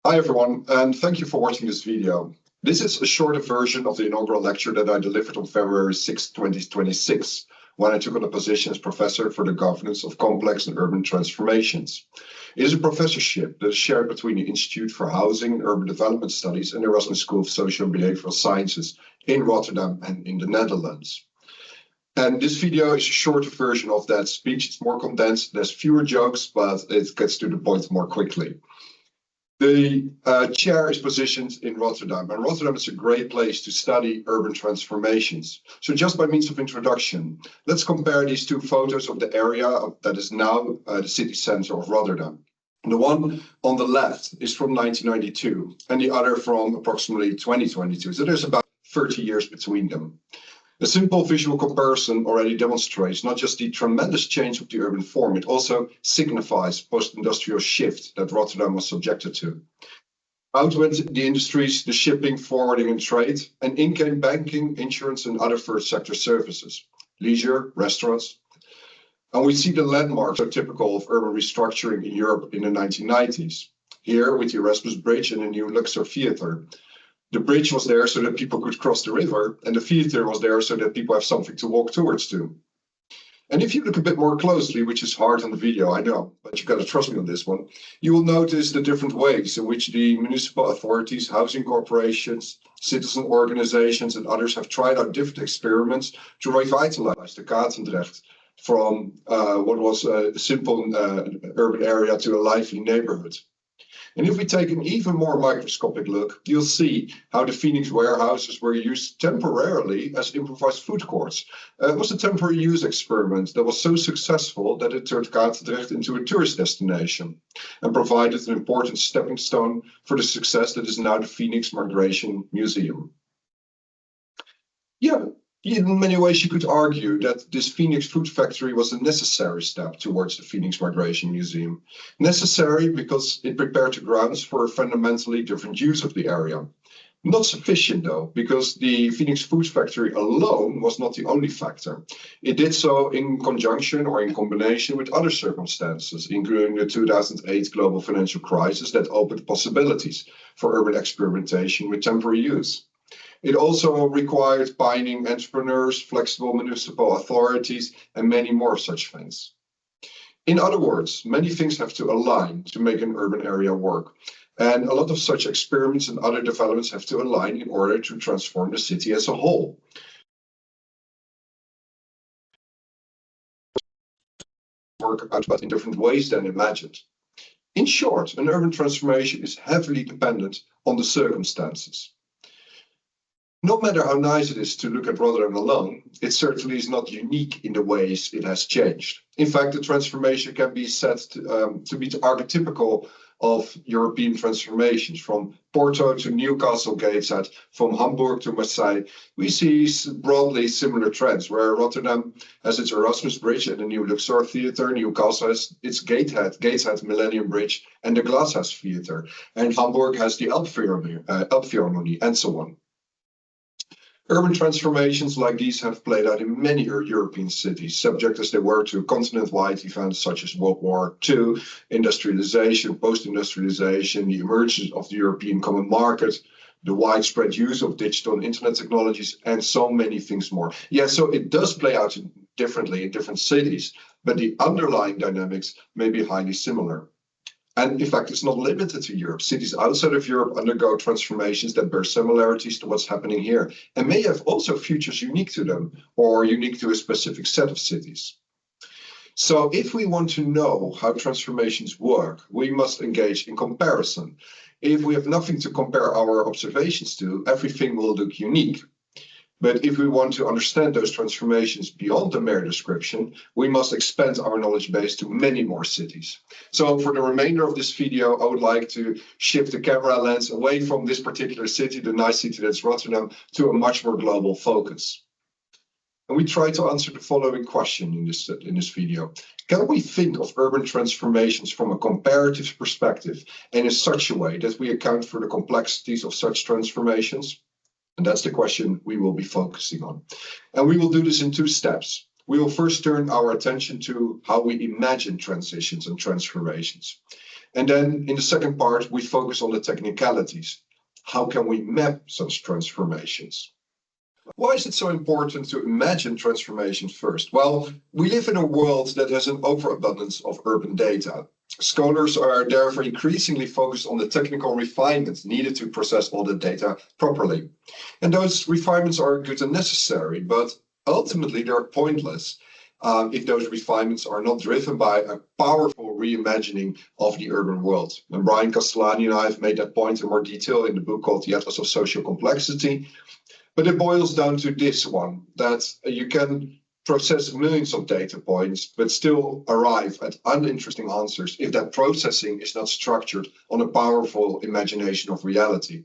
Hi everyone, and thank you for watching this video. This is a shorter version of the inaugural lecture that I delivered on February 6, 2026, when I took on a position as Professor for the Governance of Complex and Urban Transformations. It is a professorship that is shared between the Institute for Housing and Urban Development Studies and the Erasmus School of Social and Behavioural Sciences in Rotterdam and in the Netherlands. And this video is a shorter version of that speech. It's more condensed, there's fewer jokes, but it gets to the point more quickly. The chair is positioned in Rotterdam, and Rotterdam is a great place to study urban transformations. So just by means of introduction, let's compare these two photos of the area that is now the city center of Rotterdam. The one on the left is from 1992, and the other from approximately 2022. So there's about 30 years between them. A simple visual comparison already demonstrates not just the tremendous change of the urban form, it also signifies post-industrial shift that Rotterdam was subjected to. Out went the industries, the shipping, forwarding and trade, and in came banking, insurance and other first sector services, leisure, restaurants. And we see the landmarks are typical of urban restructuring in Europe in the 1990s. Here with the Erasmus Bridge and the new Luxor Theatre. The bridge was there so that people could cross the river, and the theater was there so that people have something to walk towards to. And if you look a bit more closely, which is hard on the video, I know, but you've got to trust me on this one, you will notice the different ways in which the municipal authorities, housing corporations, citizen organizations, and others have tried out different experiments to revitalize the Katendrecht from what was a simple urban area to a lively neighborhood. And if we take an even more microscopic look, you'll see how the Phoenix warehouses were used temporarily as improvised food courts. It was a temporary use experiment that was so successful that it turned Katendrecht into a tourist destination and provided an important stepping stone for the success that is now the Phoenix Migration Museum. Yeah. In many ways, you could argue that this Phoenix food factory was a necessary step towards the Phoenix Migration Museum. Necessary because it prepared the grounds for a fundamentally different use of the area. Not sufficient though, because the Phoenix food factory alone was not the only factor. It did so in conjunction or in combination with other circumstances, including the 2008 global financial crisis that opened possibilities for urban experimentation with temporary use. It also required pioneering entrepreneurs, flexible municipal authorities, and many more such things. In other words, many things have to align to make an urban area work. And a lot of such experiments and other developments have to align in order to transform the city as a whole. Work out but in different ways than imagined. In short, an urban transformation is heavily dependent on the circumstances. No matter how nice it is to look at Rotterdam alone, it certainly is not unique in the ways it has changed. In fact, the transformation can be said to be archetypical of European transformations, from Porto to Newcastle Gateshead, from Hamburg to Marseille. We see broadly similar trends, where Rotterdam has its Erasmus Bridge and the new Luxor Theatre, Newcastle has its Gateshead Millennium Bridge and the Glasshouse Theatre, and Hamburg has the Elbphilharmonie, and so on. Urban transformations like these have played out in many European cities, subject as they were to continent-wide events such as World War II, industrialization, post-industrialization, the emergence of the European common market, the widespread use of digital and internet technologies, and so many things more. Yeah, so it does play out differently in different cities, but the underlying dynamics may be highly similar. And in fact, it's not limited to Europe. Cities outside of Europe undergo transformations that bear similarities to what's happening here, and may have also futures unique to them or unique to a specific set of cities. So if we want to know how transformations work, we must engage in comparison. If we have nothing to compare our observations to, everything will look unique. But if we want to understand those transformations beyond the mere description, we must expand our knowledge base to many more cities. So for the remainder of this video, I would like to shift the camera lens away from this particular city, the nice city that's Rotterdam, to a much more global focus. And we try to answer the following question in this video. Can we think of urban transformations from a comparative perspective and in such a way that we account for the complexities of such transformations? And that's the question we will be focusing on. And we will do this in two steps. We will first turn our attention to how we imagine transitions and transformations. And then in the second part, we focus on the technicalities. How can we map such transformations? Why is it so important to imagine transformations first? Well, we live in a world that has an overabundance of urban data. Scholars are therefore increasingly focused on the technical refinements needed to process all the data properly. And those refinements are good and necessary, but ultimately they're pointless if those refinements are not driven by a powerful reimagining of the urban world. And Brian Castellani and I have made that point in more detail in the book called The Atlas of Social Complexity. But it boils down to this one, that you can process millions of data points, but still arrive at uninteresting answers if that processing is not structured on a powerful imagination of reality.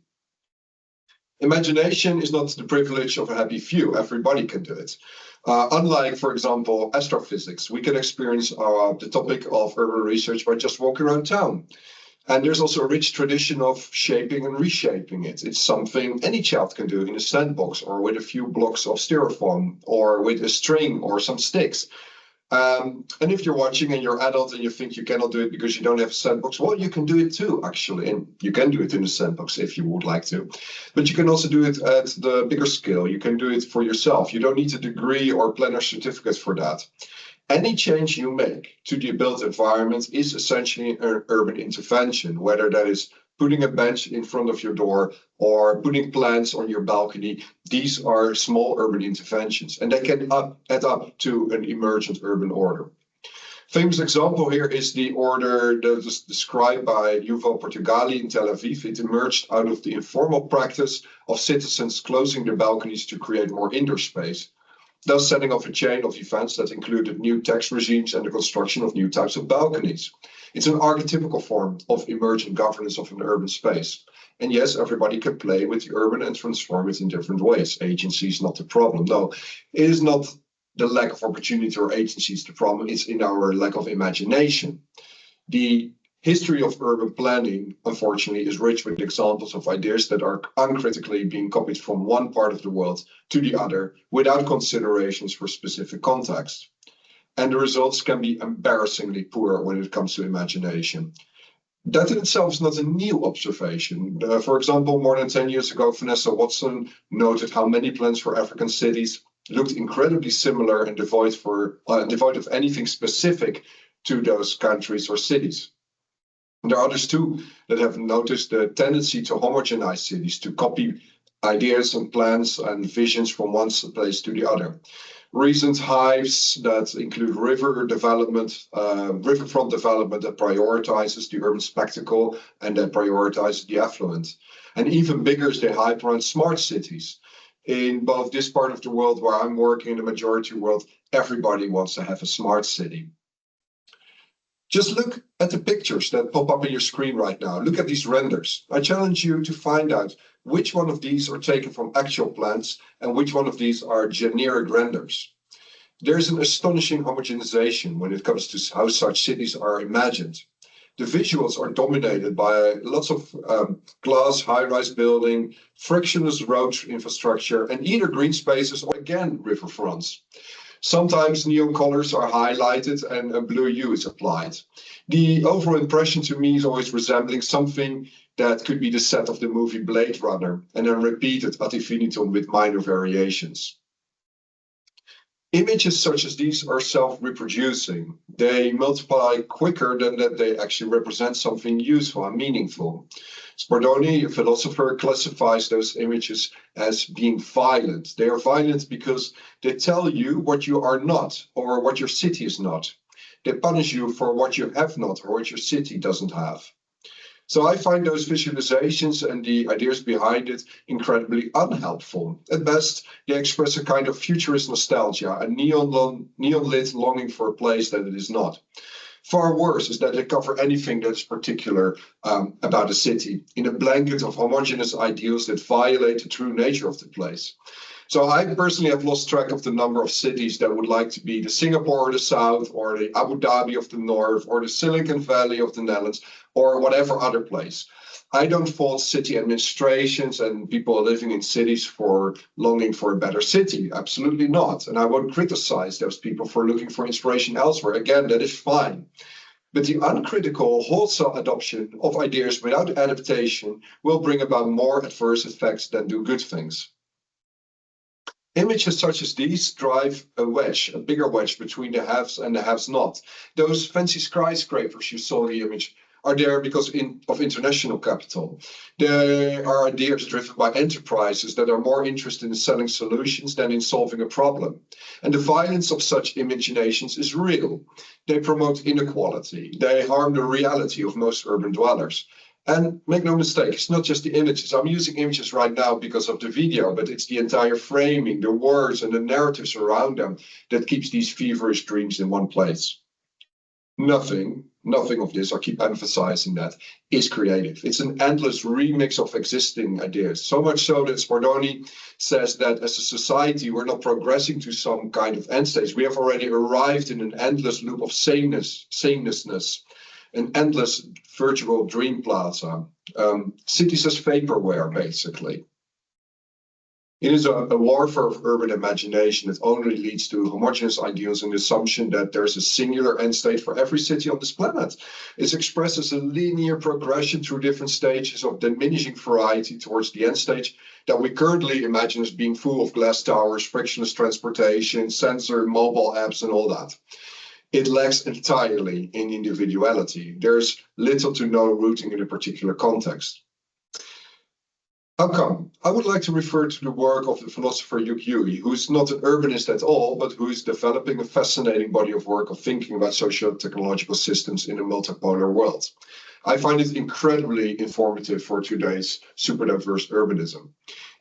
Imagination is not the privilege of a happy few. Everybody can do it. Unlike, for example, astrophysics, we can experience the topic of urban research by just walking around town. And there's also a rich tradition of shaping and reshaping it. It's something any child can do in a sandbox or with a few blocks of styrofoam or with a string or some sticks. And if you're watching and you're adult and you think you cannot do it because you don't have a sandbox, well, you can do it too, actually. And you can do it in a sandbox if you would like to. But you can also do it at the bigger scale. You can do it for yourself. You don't need a degree or planner certificate for that. Any change you make to the built environment is essentially an urban intervention, whether that is putting a bench in front of your door or putting plants on your balcony. These are small urban interventions, and they can add up to an emergent urban order. Famous example here is the order that was described by Yuval Portugali in Tel Aviv. It emerged out of the informal practice of citizens closing their balconies to create more indoor space, thus setting off a chain of events that included new tax regimes and the construction of new types of balconies. It's an archetypical form of emergent governance of an urban space. And yes, everybody can play with the urban and transform it in different ways. Agency is not the problem. No, it is not the lack of opportunity or agency is the problem. It's in our lack of imagination. The history of urban planning, unfortunately, is rich with examples of ideas that are uncritically being copied from one part of the world to the other without considerations for specific context. And the results can be embarrassingly poor when it comes to imagination. That in itself is not a new observation. For example, more than 10 years ago, Vanessa Watson noted how many plans for African cities looked incredibly similar and devoid of anything specific to those countries or cities. And there are others too that have noticed the tendency to homogenize cities, to copy ideas and plans and visions from one place to the other. Recent hives that include riverfront development that prioritizes the urban spectacle and that prioritizes the affluent. And even bigger is the hype around smart cities. In both this part of the world where I'm working, in the majority world, everybody wants to have a smart city. Just look at the pictures that pop up on your screen right now. Look at these renders. I challenge you to find out which one of these are taken from actual plans and which one of these are generic renders. There's an astonishing homogenization when it comes to how such cities are imagined. The visuals are dominated by lots of glass high-rise building, frictionless road infrastructure, and either green spaces or again riverfronts. Sometimes neon colors are highlighted and a blue hue is applied. The overall impression to me is always resembling something that could be the set of the movie Blade Runner and then repeated ad infinitum with minor variations. Images such as these are self-reproducing. They multiply quicker than that they actually represent something useful and meaningful. Spardoni, a philosopher, classifies those images as being violent. They are violent because they tell you what you are not or what your city is not. They punish you for what you have not or what your city doesn't have. So I find those visualizations and the ideas behind it incredibly unhelpful. At best, they express a kind of futurist nostalgia, a neon-lit longing for a place that it is not. Far worse is that they cover anything that's particular about a city in a blanket of homogeneous ideals that violate the true nature of the place. So I personally have lost track of the number of cities that would like to be the Singapore of the South or the Abu Dhabi of the North or the Silicon Valley of the Netherlands or whatever other place. I don't fault city administrations and people living in cities for longing for a better city. Absolutely not. And I won't criticize those people for looking for inspiration elsewhere. Again, that is fine. But the uncritical, wholesale adoption of ideas without adaptation will bring about more adverse effects than do good things. Images such as these drive a bigger wedge between the haves and the have-not. Those fancy skyscrapers you saw in the image are there because of international capital. They are ideas driven by enterprises that are more interested in selling solutions than in solving a problem. And the violence of such imaginations is real. They promote inequality. They harm the reality of most urban dwellers. And make no mistake, it's not just the images. I'm using images right now because of the video, but it's the entire framing, the words and the narratives around them that keeps these feverish dreams in one place. Nothing of this, I keep emphasizing that, is creative. It's an endless remix of existing ideas. So much so that Spardoni says that as a society, we're not progressing to some kind of end stage. We have already arrived in an endless loop of sameness, an endless virtual dream plaza. Cities as vaporware, basically. It is a warfare of urban imagination that only leads to homogeneous ideals and the assumption that there's a singular end state for every city on this planet. It's expressed as a linear progression through different stages of diminishing variety towards the end stage that we currently imagine as being full of glass towers, frictionless transportation, sensor, mobile apps, and all that. It lacks entirely in individuality. There's little to no rooting in a particular context. How come? I would like to refer to the work of the philosopher Yuk-Yui, who is not an urbanist at all, but who is developing a fascinating body of work of thinking about socio-technological systems in a multipolar world. I find it incredibly informative for today's super diverse urbanism.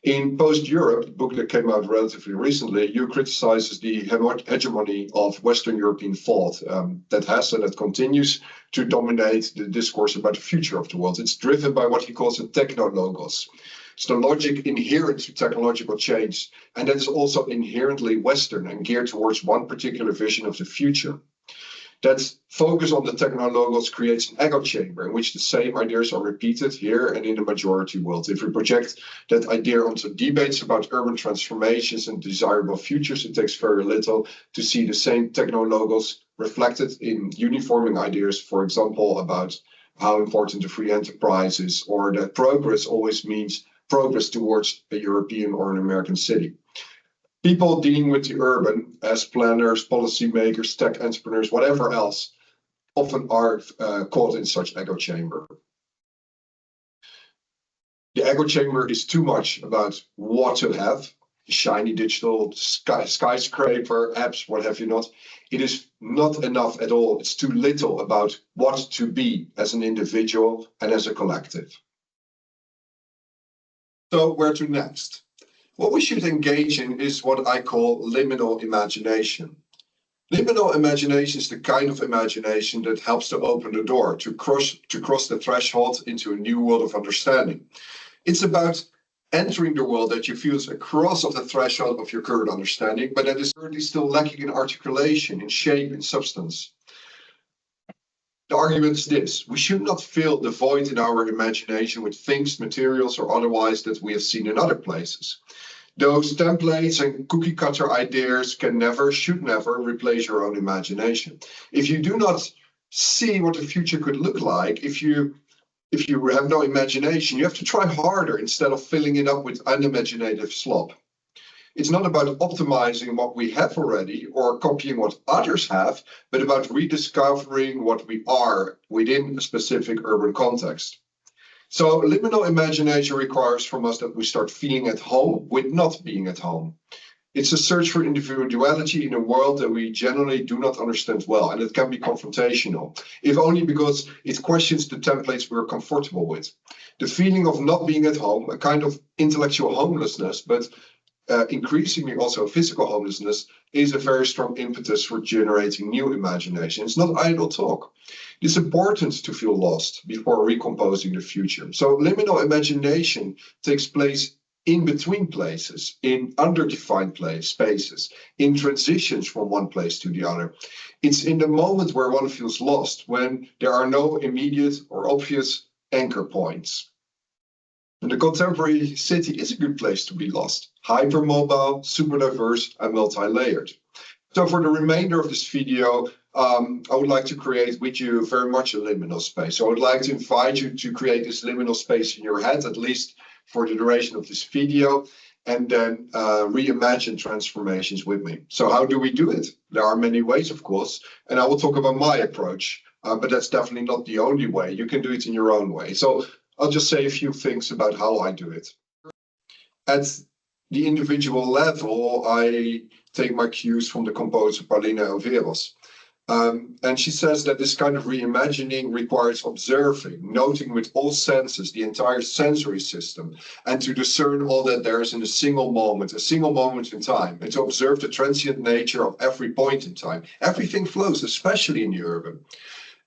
In Post-Europe, a book that came out relatively recently, Yu criticizes the hegemony of Western European thought that has and that continues to dominate the discourse about the future of the world. It's driven by what he calls a technologos. It's the logic inherent to technological change, and that is also inherently Western and geared towards one particular vision of the future. That focus on the technologos creates an echo chamber in which the same ideas are repeated here and in the majority world. If we project that idea onto debates about urban transformations and desirable futures, it takes very little to see the same technologos reflected in uniforming ideas, for example, about how important the free enterprise is, or that progress always means progress towards a European or an American city. People dealing with the urban as planners, policymakers, tech entrepreneurs, whatever else, often are caught in such echo chamber. The echo chamber is too much about what to have, shiny digital skyscraper, apps, what have you not. It is not enough at all. It's too little about what to be as an individual and as a collective. So where to next? What we should engage in is what I call liminal imagination. Liminal imagination is the kind of imagination that helps to open the door, to cross the threshold into a new world of understanding. It's about entering the world that you feel is across of the threshold of your current understanding, but that is currently still lacking in articulation, in shape, in substance. The argument is this: we should not fill the void in our imagination with things, materials, or otherwise that we have seen in other places. Those templates and cookie cutter ideas can never, should never replace your own imagination. If you do not see what the future could look like, if you have no imagination, you have to try harder instead of filling it up with unimaginative slop. It's not about optimizing what we have already or copying what others have, but about rediscovering what we are within a specific urban context. So liminal imagination requires from us that we start feeling at home with not being at home. It's a search for individuality in a world that we generally do not understand well, and it can be confrontational, if only because it questions the templates we're comfortable with. The feeling of not being at home, a kind of intellectual homelessness, but increasingly also physical homelessness, is a very strong impetus for generating new imagination. It's not idle talk. It's important to feel lost before recomposing the future. So liminal imagination takes place in between places, in underdefined spaces, in transitions from one place to the other. It's in the moment where one feels lost, when there are no immediate or obvious anchor points. And the contemporary city is a good place to be lost. Hypermobile, super diverse, and multi-layered. So for the remainder of this video, I would like to create with you very much a liminal space. So I would like to invite you to create this liminal space in your head, at least for the duration of this video, and then reimagine transformations with me. So how do we do it? There are many ways, of course, and I will talk about my approach, but that's definitely not the only way. You can do it in your own way. So I'll just say a few things about how I do it. At the individual level, I take my cues from the composer Paulina Elveros. And she says that this kind of reimagining requires observing, noting with all senses, the entire sensory system, and to discern all that there is in a single moment in time, and to observe the transient nature of every point in time. Everything flows, especially in the urban.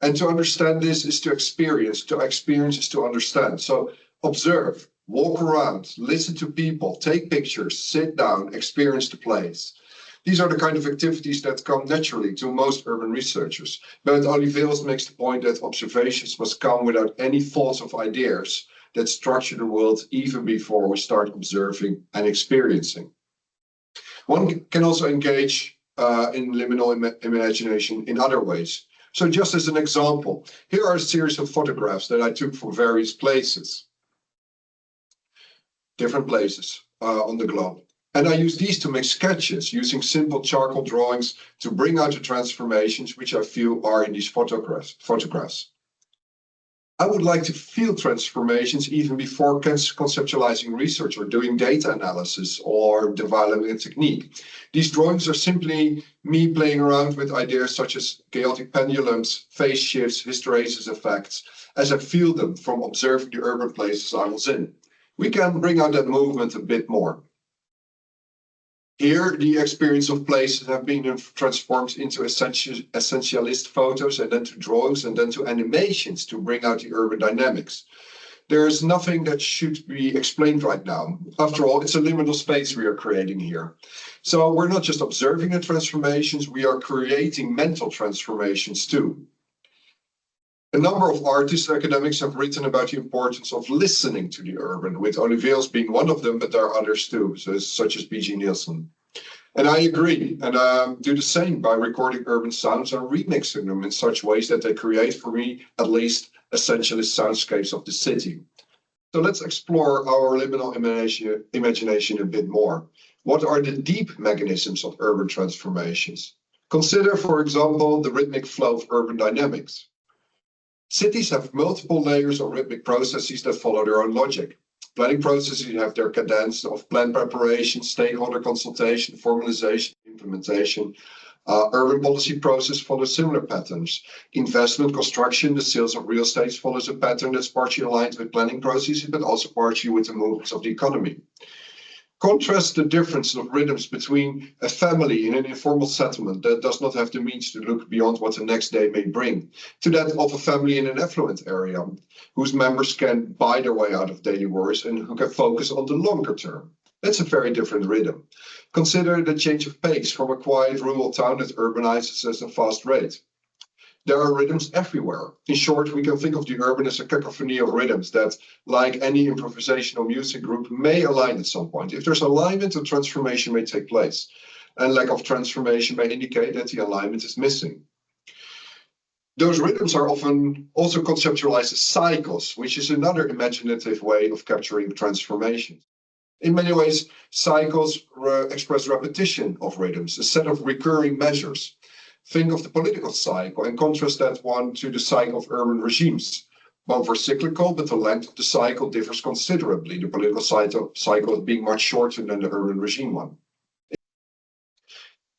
And to understand this is to experience is to understand. So observe, walk around, listen to people, take pictures, sit down, experience the place. These are the kind of activities that come naturally to most urban researchers. But Oliveros makes the point that observations must come without any thoughts of ideas that structure the world even before we start observing and experiencing. One can also engage in liminal imagination in other ways. So just as an example, here are a series of photographs that I took from various places, different places on the globe. And I use these to make sketches using simple charcoal drawings to bring out the transformations which I feel are in these photographs. I would like to feel transformations even before conceptualizing research or doing data analysis or developing a technique. These drawings are simply me playing around with ideas such as chaotic pendulums, phase shifts, hysteresis effects, as I feel them from observing the urban places I was in. We can bring out that movement a bit more. Here, the experience of places have been transformed into essentialist photos, and then to drawings, and then to animations to bring out the urban dynamics. There is nothing that should be explained right now. After all, it's a liminal space we are creating here. So we're not just observing the transformations, we are creating mental transformations too. A number of artists and academics have written about the importance of listening to the urban, with Oliveros being one of them, but there are others too, such as B.G. Nielsen. And I agree, and do the same by recording urban sounds and remixing them in such ways that they create, for me at least, essentialist soundscapes of the city. So let's explore our liminal imagination a bit more. What are the deep mechanisms of urban transformations? Consider, for example, the rhythmic flow of urban dynamics. Cities have multiple layers of rhythmic processes that follow their own logic. Planning processes have their cadence of plan preparation, stakeholder consultation, formalization, implementation. Urban policy process follows similar patterns. Investment, construction, the sales of real estate follows a pattern that's partially aligned with planning processes, but also partially with the movements of the economy. Contrast the difference of rhythms between a family in an informal settlement that does not have the means to look beyond what the next day may bring, to that of a family in an affluent area, whose members can buy their way out of daily worries and who can focus on the longer term. That's a very different rhythm. Consider the change of pace from a quiet rural town that urbanizes at a fast rate. There are rhythms everywhere. In short, we can think of the urban as a cacophony of rhythms that, like any improvisational music group, may align at some point. If there's alignment, a transformation may take place. And lack of transformation may indicate that the alignment is missing. Those rhythms are often also conceptualized as cycles, which is another imaginative way of capturing transformations. In many ways, cycles express repetition of rhythms, a set of recurring measures. Think of the political cycle and contrast that one to the cycle of urban regimes. Both are cyclical, but the length of the cycle differs considerably, the political cycle being much shorter than the urban regime one.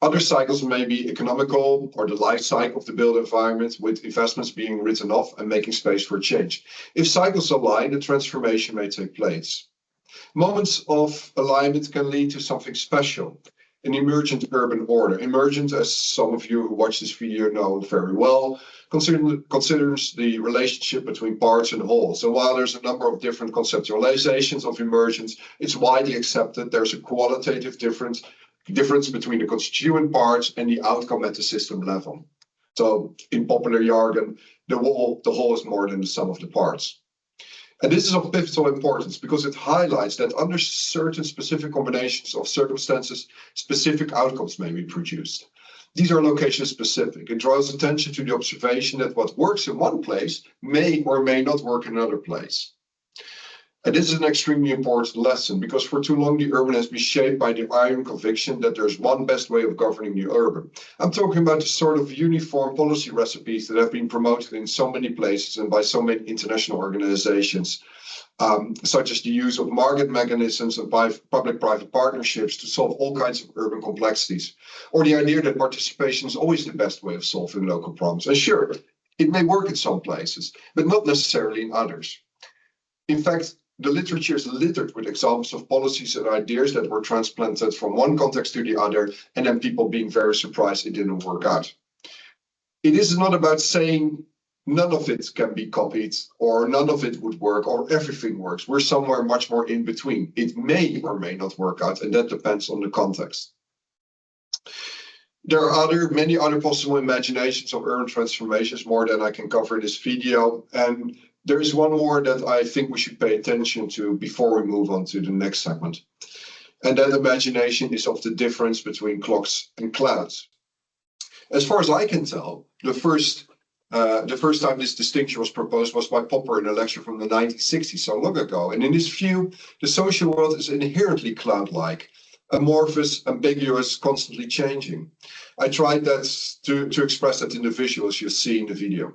Other cycles may be economical or the life cycle of the built environment, with investments being written off and making space for change. If cycles align, a transformation may take place. Moments of alignment can lead to something special. An emergent urban order. Emergent, as some of you who watch this video know very well, considers the relationship between parts and wholes. So while there's a number of different conceptualizations of emergence, it's widely accepted there's a qualitative difference between the constituent parts and the outcome at the system level. So in popular jargon, the whole is more than the sum of the parts. And this is of pivotal importance because it highlights that under certain specific combinations of circumstances, specific outcomes may be produced. These are location specific. It draws attention to the observation that what works in one place may or may not work in another place. And this is an extremely important lesson because for too long the urban has been shaped by the iron conviction that there's one best way of governing the urban. I'm talking about the sort of uniform policy recipes that have been promoted in so many places and by so many international organizations, such as the use of market mechanisms and public-private partnerships to solve all kinds of urban complexities, or the idea that participation is always the best way of solving local problems. And sure, it may work in some places, but not necessarily in others. In fact, the literature is littered with examples of policies and ideas that were transplanted from one context to the other, and then people being very surprised it didn't work out. It is not about saying none of it can be copied, or none of it would work, or everything works. We're somewhere much more in between. It may or may not work out, and that depends on the context. There are many other possible imaginations of urban transformations, more than I can cover in this video, and there is one more that I think we should pay attention to before we move on to the next segment. And that imagination is of the difference between clocks and clouds. As far as I can tell, the first time this distinction was proposed was by Popper in a lecture from the 1960s, so long ago. And in his view, the social world is inherently cloud-like, amorphous, ambiguous, constantly changing. I tried that to express that in the visuals you see in the video.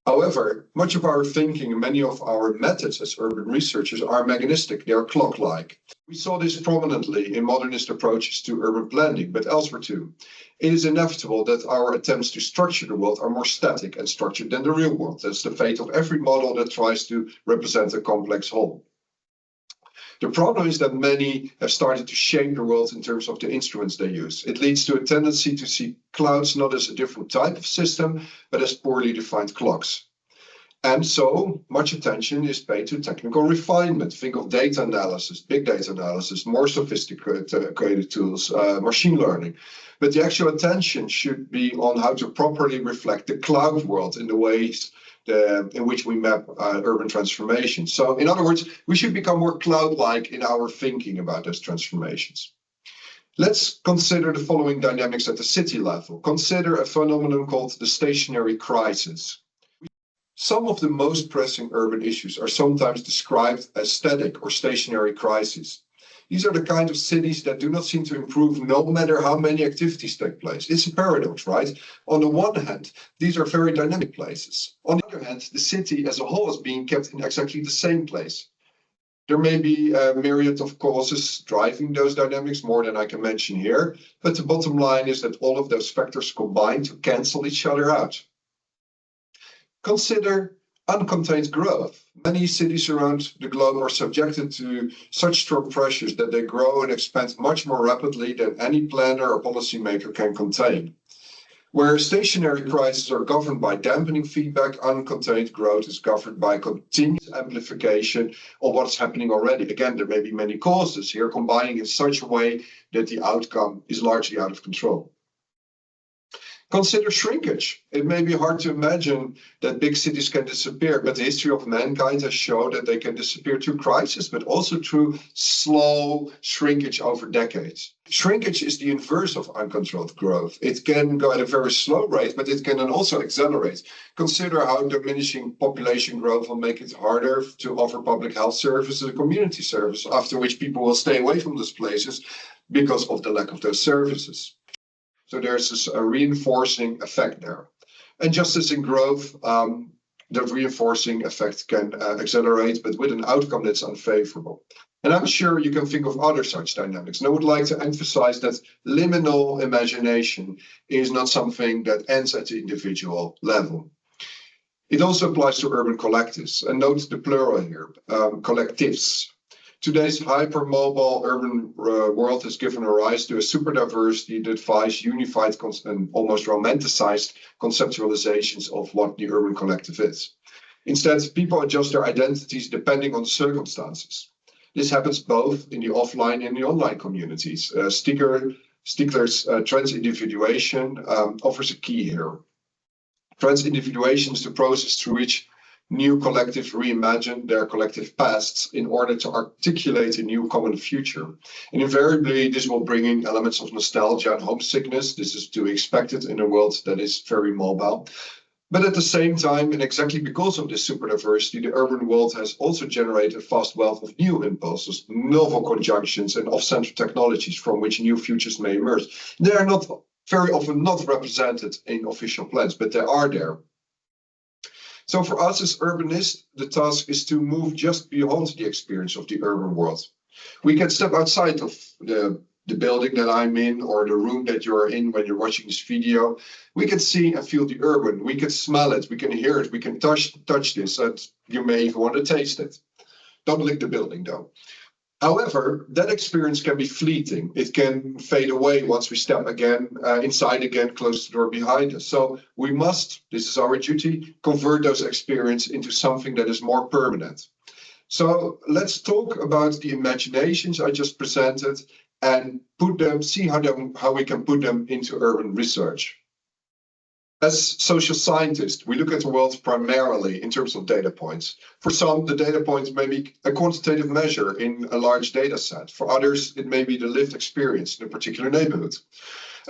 However, much of our thinking and many of our methods as urban researchers are mechanistic, they are clock-like. We saw this prominently in modernist approaches to urban planning, but elsewhere too. It is inevitable that our attempts to structure the world are more static and structured than the real world. That's the fate of every model that tries to represent a complex whole. The problem is that many have started to shape the world in terms of the instruments they use. It leads to a tendency to see clouds not as a different type of system, but as poorly defined clocks. And so much attention is paid to technical refinement. Think of data analysis, big data analysis, more sophisticated tools, machine learning. But the actual attention should be on how to properly reflect the cloud world in the ways in which we map urban transformation. So in other words, we should become more cloud-like in our thinking about those transformations. Let's consider the following dynamics at the city level. Consider a phenomenon called the stationary crisis. Some of the most pressing urban issues are sometimes described as static or stationary crises. These are the kind of cities that do not seem to improve no matter how many activities take place. It's a paradox, right? On the one hand, these are very dynamic places. On the other hand, the city as a whole is being kept in exactly the same place. There may be a myriad of causes driving those dynamics, more than I can mention here, but the bottom line is that all of those factors combine to cancel each other out. Consider uncontained growth. Many cities around the globe are subjected to such strong pressures that they grow and expand much more rapidly than any planner or policymaker can contain. Where stationary crises are governed by dampening feedback, uncontained growth is governed by continuous amplification of what's happening already. Again, there may be many causes here, combining in such a way that the outcome is largely out of control. Consider shrinkage. It may be hard to imagine that big cities can disappear, but the history of mankind has shown that they can disappear through crisis, but also through slow shrinkage over decades. Shrinkage is the inverse of uncontrolled growth. It can go at a very slow rate, but it can then also accelerate. Consider how diminishing population growth will make it harder to offer public health services and community service, after which people will stay away from those places because of the lack of those services. So there's a reinforcing effect there. And just as in growth, the reinforcing effect can accelerate, but with an outcome that's unfavorable. And I'm sure you can think of other such dynamics. And I would like to emphasize that liminal imagination is not something that ends at the individual level. It also applies to urban collectives. And note the plural here, collectives. Today's hypermobile urban world has given rise to a super diversity that defies unified and almost romanticized conceptualizations of what the urban collective is. Instead, people adjust their identities depending on the circumstances. This happens both in the offline and the online communities. Stigler's transindividuation offers a key here. Transindividuation is the process through which new collectives reimagine their collective pasts in order to articulate a new common future. And invariably, this will bring in elements of nostalgia and homesickness. This is to be expected in a world that is very mobile. But at the same time, and exactly because of this superdiversity, the urban world has also generated a vast wealth of new impulses, novel conjunctions, and off-center technologies from which new futures may emerge. They are not very often not represented in official plans, but they are there. So for us as urbanists, the task is to move just beyond the experience of the urban world. We can step outside of the building that I'm in or the room that you're in when you're watching this video. We can see and feel the urban. We can smell it. We can hear it. We can touch this, and you may even want to taste it. Don't lick the building, though. However, that experience can be fleeting. It can fade away once we step again inside again, close the door behind us. So we must, this is our duty, convert those experiences into something that is more permanent. So let's talk about the imaginations I just presented and put them, see how we can put them into urban research. As social scientists, we look at the world primarily in terms of data points. For some, the data points may be a quantitative measure in a large data set. For others, it may be the lived experience in a particular neighborhood.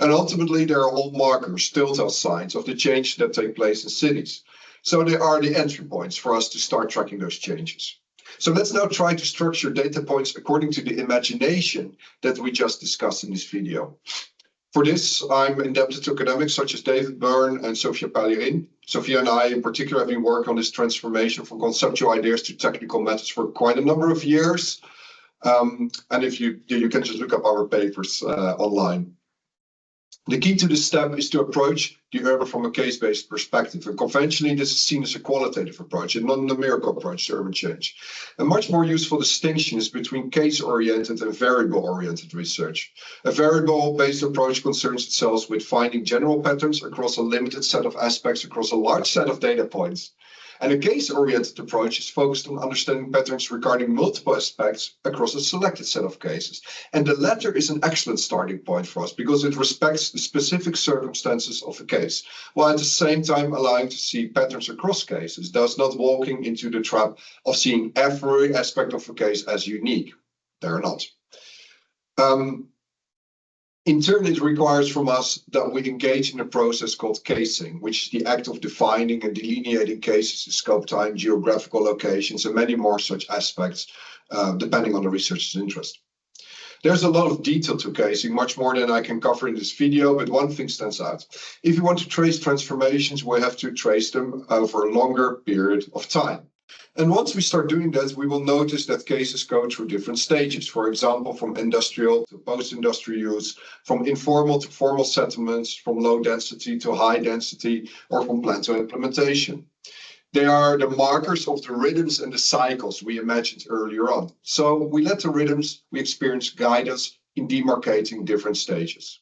And ultimately, they are all markers, telltale signs of the change that take place in cities. So they are the entry points for us to start tracking those changes. So let's now try to structure data points according to the imagination that we just discussed in this video. For this, I'm indebted to academics such as David Byrne and Sofia Palierin. Sofia and I, in particular, have been working on this transformation from conceptual ideas to technical methods for quite a number of years. And if you can just look up our papers online. The key to this step is to approach the urban from a case-based perspective. And conventionally, this is seen as a qualitative approach and not a numerical approach to urban change. A much more useful distinction is between case-oriented and variable-oriented research. A variable-based approach concerns itself with finding general patterns across a limited set of aspects across a large set of data points. And a case-oriented approach is focused on understanding patterns regarding multiple aspects across a selected set of cases. And the latter is an excellent starting point for us because it respects the specific circumstances of a case, while at the same time allowing to see patterns across cases, thus not walking into the trap of seeing every aspect of a case as unique. They're not. In turn, it requires from us that we engage in a process called casing, which is the act of defining and delineating cases in scope, time, geographical locations, and many more such aspects, depending on the researcher's interest. There's a lot of detail to casing, much more than I can cover in this video, but one thing stands out. If you want to trace transformations, we have to trace them over a longer period of time. And once we start doing that, we will notice that cases go through different stages. For example, from industrial to post-industrial use, from informal to formal settlements, from low density to high density, or from plan to implementation. They are the markers of the rhythms and the cycles we imagined earlier on. So we let the rhythms we experience guide us in demarcating different stages.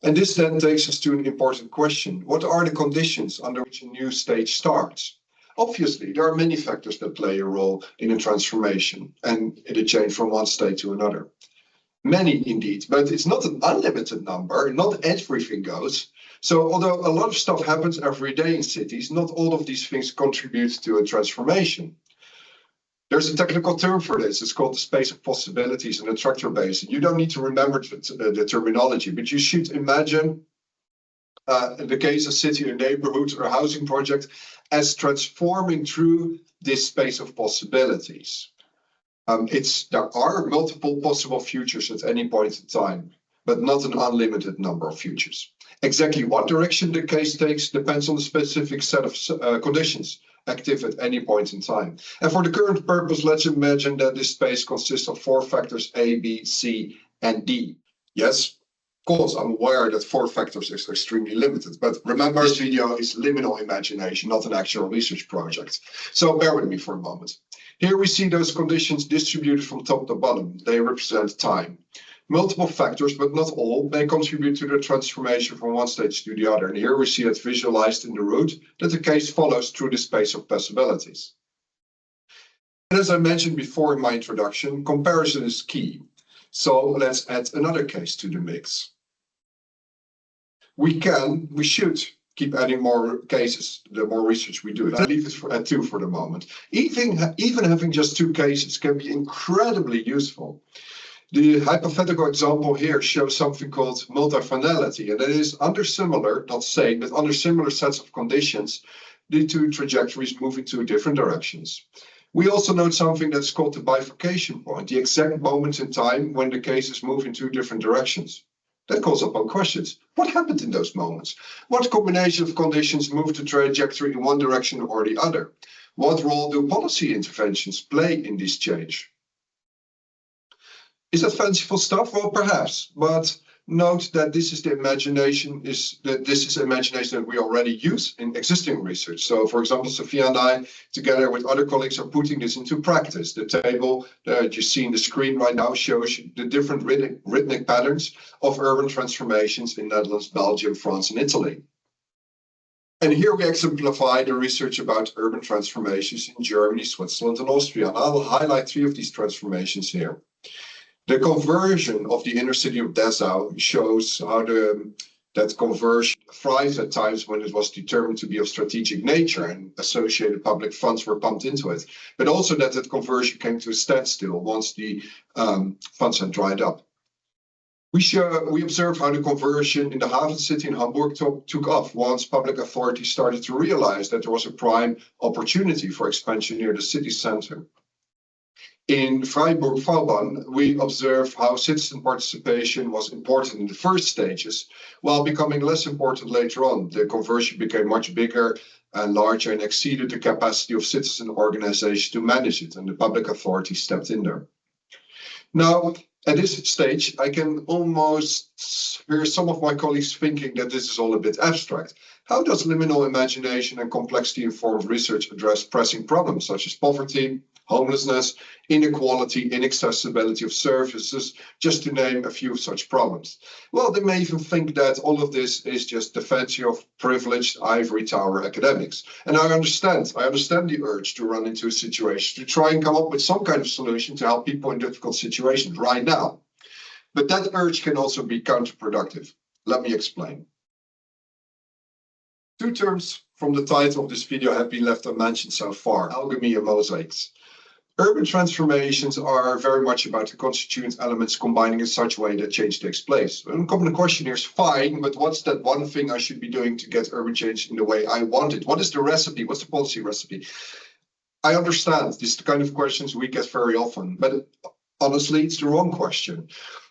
And this then takes us to an important question. What are the conditions under which a new stage starts? Obviously, there are many factors that play a role in a transformation and in a change from one state to another. Many indeed, but it's not an unlimited number, not everything goes. So although a lot of stuff happens every day in cities, not all of these things contribute to a transformation. There's a technical term for this. It's called the space of possibilities and attractor basin. You don't need to remember the terminology, but you should imagine in the case of city, a neighborhood, or a housing project, as transforming through this space of possibilities. There are multiple possible futures at any point in time, but not an unlimited number of futures. Exactly what direction the case takes depends on the specific set of conditions active at any point in time. And for the current purpose, let's imagine that this space consists of 4 factors A, B, C, and D. Yes, of course, I'm aware that 4 factors is extremely limited, but remember, this video is liminal imagination, not an actual research project. So bear with me for a moment. Here we see those conditions distributed from top to bottom. They represent time. Multiple factors, but not all, may contribute to the transformation from one stage to the other. And here we see it visualized in the route that the case follows through the space of possibilities. And as I mentioned before in my introduction, comparison is key. So let's add another case to the mix. We should keep adding more cases, the more research we do. I leave it at 2 for the moment. Even having just 2 cases can be incredibly useful. The hypothetical example here shows something called multifinality, and that is under similar, not same, but under similar sets of conditions, the 2 trajectories move in 2 different directions. We also note something that's called the bifurcation point, the exact moment in time when the cases move in 2 different directions. That calls upon questions. What happened in those moments? What combination of conditions moved the trajectory in one direction or the other? What role do policy interventions play in this change? Is that fanciful stuff? Well, perhaps, but note that this is imagination that we already use in existing research. So, for example, Sophia and I, together with other colleagues, are putting this into practice. The table that you see on the screen right now shows the different rhythmic patterns of urban transformations in Netherlands, Belgium, France, and Italy. And here we exemplify the research about urban transformations in Germany, Switzerland, and Austria. And I will highlight 3 of these transformations here. The conversion of the inner city of Dessau shows how that conversion thrives at times when it was determined to be of strategic nature and associated public funds were pumped into it, but also that conversion came to a standstill once the funds had dried up. We observe how the conversion in the haven city in Hamburg took off once public authorities started to realize that there was a prime opportunity for expansion near the city center. In Freiburg-Vauban, we observe how citizen participation was important in the first stages, while becoming less important later on. The conversion became much bigger and larger and exceeded the capacity of citizen organizations to manage it, and the public authority stepped in there. Now, at this stage, I can almost hear some of my colleagues thinking that this is all a bit abstract. How does liminal imagination and complexity-informed research address pressing problems such as poverty, homelessness, inequality, inaccessibility of services, just to name a few such problems? Well, they may even think that all of this is just the fancy of privileged ivory tower academics. And I understand the urge to run into a situation to try and come up with some kind of solution to help people in difficult situations right now. But that urge can also be counterproductive. Let me explain. 2 terms from the title of this video have been left unmentioned so far: alchemy and mosaics. Urban transformations are very much about the constituent elements combining in such a way that change takes place. And common question here is fine, but what's that one thing I should be doing to get urban change in the way I want it? What is the recipe? What's the policy recipe? I understand this is the kind of questions we get very often, but honestly, it's the wrong question.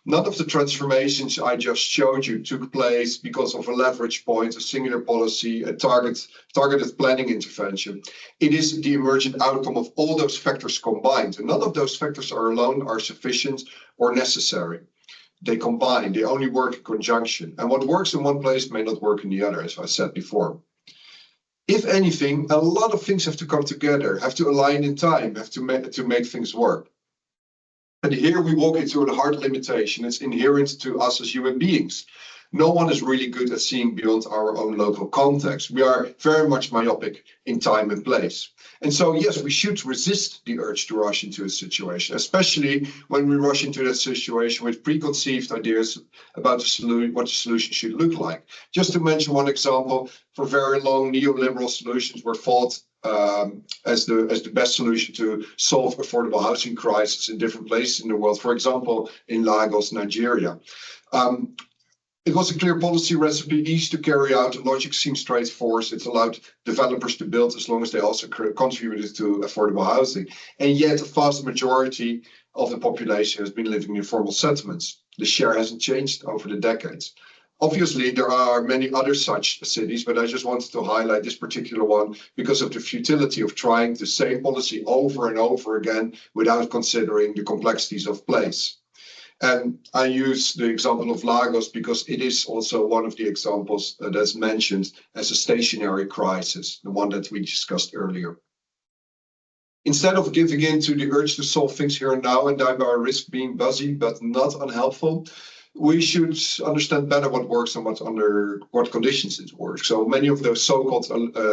None of the transformations I just showed you took place because of a leverage point, a singular policy, a targeted planning intervention. It is the emergent outcome of all those factors combined. And none of those factors alone are sufficient or necessary. They combine, they only work in conjunction. And what works in one place may not work in the other, as I said before. If anything, a lot of things have to come together, have to align in time, have to make things work. And here we walk into a hard limitation. It's inherent to us as human beings. No one is really good at seeing beyond our own local context. We are very much myopic in time and place. And so, yes, we should resist the urge to rush into a situation, especially when we rush into that situation with preconceived ideas about what the solution should look like. Just to mention one example, for very long, neoliberal solutions were thought as the best solution to solve affordable housing crisis in different places in the world, for example, in Lagos, Nigeria. It was a clear policy recipe, easy to carry out, the logic seems straightforward. It allowed developers to build as long as they also contributed to affordable housing. And yet, the vast majority of the population has been living in informal settlements. The share hasn't changed over the decades. Obviously, there are many other such cities, but I just wanted to highlight this particular one because of the futility of trying the same policy over and over again without considering the complexities of place. And I use the example of Lagos because it is also one of the examples that's mentioned as a stationary crisis, the one that we discussed earlier. Instead of giving in to the urge to solve things here and now and thereby risk being buzzy but not unhelpful, we should understand better what works and under what conditions it works. So many of those so-called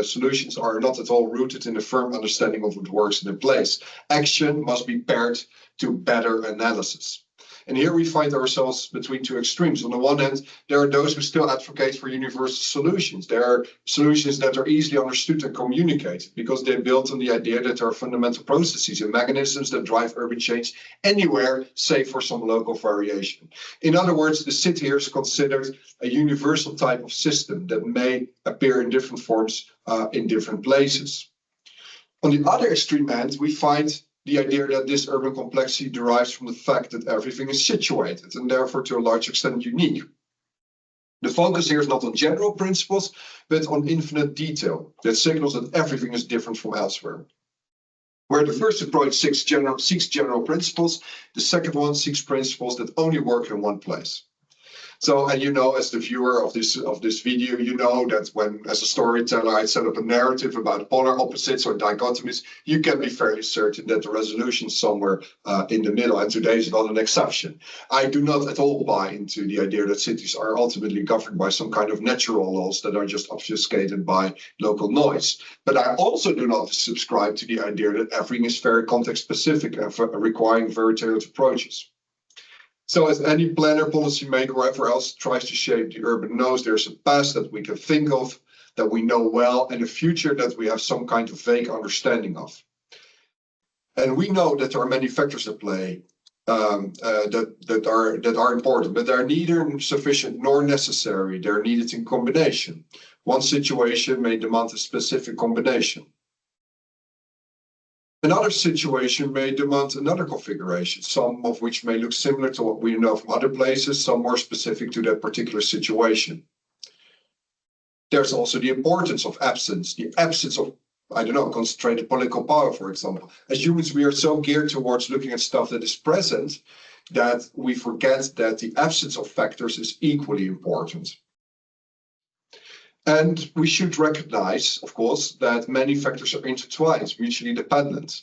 solutions are not at all rooted in a firm understanding of what works in a place. Action must be paired to better analysis. And here we find ourselves between two extremes. On the one hand, there are those who still advocate for universal solutions. There are solutions that are easily understood and communicated because they built on the idea that there are fundamental processes and mechanisms that drive urban change anywhere, save for some local variation. In other words, the city here is considered a universal type of system that may appear in different forms in different places. On the other extreme end, we find the idea that this urban complexity derives from the fact that everything is situated and therefore to a large extent unique. The focus here is not on general principles, but on infinite detail that signals that everything is different from elsewhere. Where the first approach seeks general principles, the second one seeks principles that only work in one place. So, and you know, as the viewer of this video, you know that when, as a storyteller, I set up a narrative about polar opposites or dichotomies, you can be fairly certain that the resolution is somewhere in the middle, and today is not an exception. I do not at all buy into the idea that cities are ultimately governed by some kind of natural laws that are just obfuscated by local noise. But I also do not subscribe to the idea that everything is very context-specific and requiring very tailored approaches. So as any planner, policymaker, or whoever else tries to shape the urban knows, there's a past that we can think of, that we know well, and a future that we have some kind of vague understanding of. And we know that there are many factors at play that are important, but they're neither sufficient nor necessary. They're needed in combination. One situation may demand a specific combination. Another situation may demand another configuration, some of which may look similar to what we know from other places, some more specific to that particular situation. There's also the importance of absence, the absence of, I don't know, concentrated political power, for example. As humans, we are so geared towards looking at stuff that is present that we forget that the absence of factors is equally important. And we should recognize, of course, that many factors are intertwined, mutually dependent.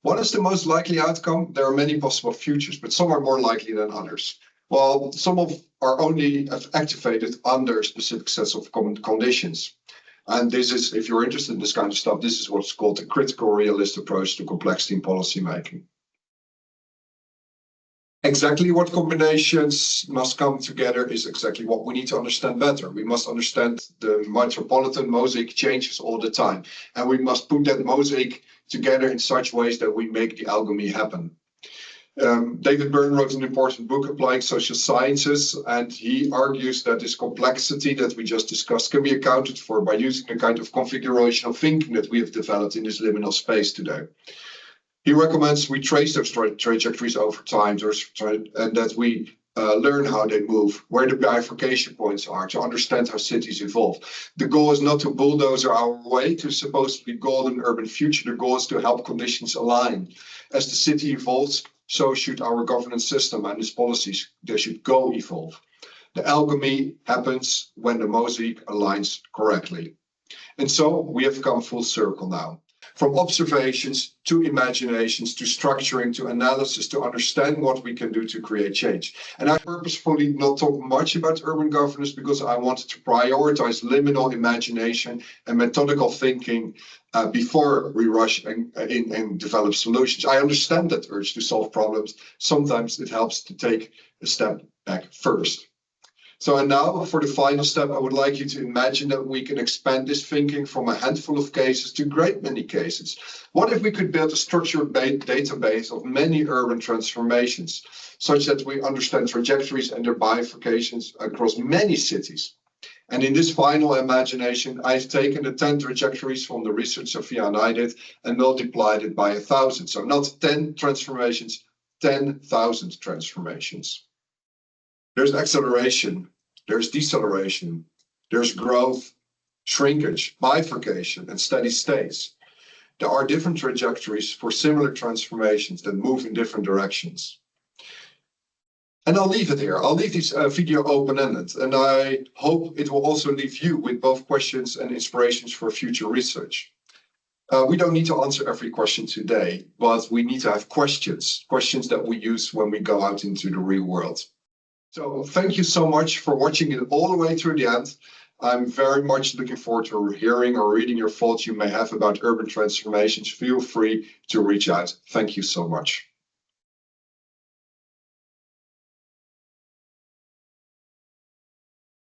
What is the most likely outcome? There are many possible futures, but some are more likely than others. Well, some are only activated under specific sets of conditions. And this is, if you're interested in this kind of stuff, this is what's called a critical realist approach to complexity in policy making. Exactly what combinations must come together is exactly what we need to understand better. We must understand the Metropolitan Mosaic changes all the time, and we must put that mosaic together in such ways that we make the alchemy happen. David Byrne wrote an important book applying social sciences, and he argues that this complexity that we just discussed can be accounted for by using the kind of configurational thinking that we have developed in this liminal space today. He recommends we trace those trajectories over time and that we learn how they move, where the bifurcation points are, to understand how cities evolve. The goal is not to bulldoze our way to supposedly golden urban future. The goal is to help conditions align. As the city evolves, so should our governance system and its policies. They should go evolve. The alchemy happens when the mosaic aligns correctly. And so we have come full circle now. From observations to imaginations to structuring to analysis to understand what we can do to create change. And I purposefully not talk much about urban governance because I wanted to prioritize liminal imagination and methodical thinking before we rush and develop solutions. I understand that urge to solve problems. Sometimes it helps to take a step back first. So, and now for the final step, I would like you to imagine that we can expand this thinking from a handful of cases to a great many cases. What if we could build a structured database of many urban transformations, such that we understand trajectories and their bifurcations across many cities? And in this final imagination, I've taken the 10 trajectories from the research Sophia and I did and multiplied it by 1,000. So not 10 transformations, 10,000 transformations. There's acceleration, there's deceleration, there's growth, shrinkage, bifurcation, and steady states. There are different trajectories for similar transformations that move in different directions. And I'll leave it here. I'll leave this video open-ended, and I hope it will also leave you with both questions and inspirations for future research. We don't need to answer every question today, but we need to have questions that we use when we go out into the real world. So thank you so much for watching it all the way through the end. I'm very much looking forward to hearing or reading your thoughts you may have about urban transformations. Feel free to reach out. Thank you so much.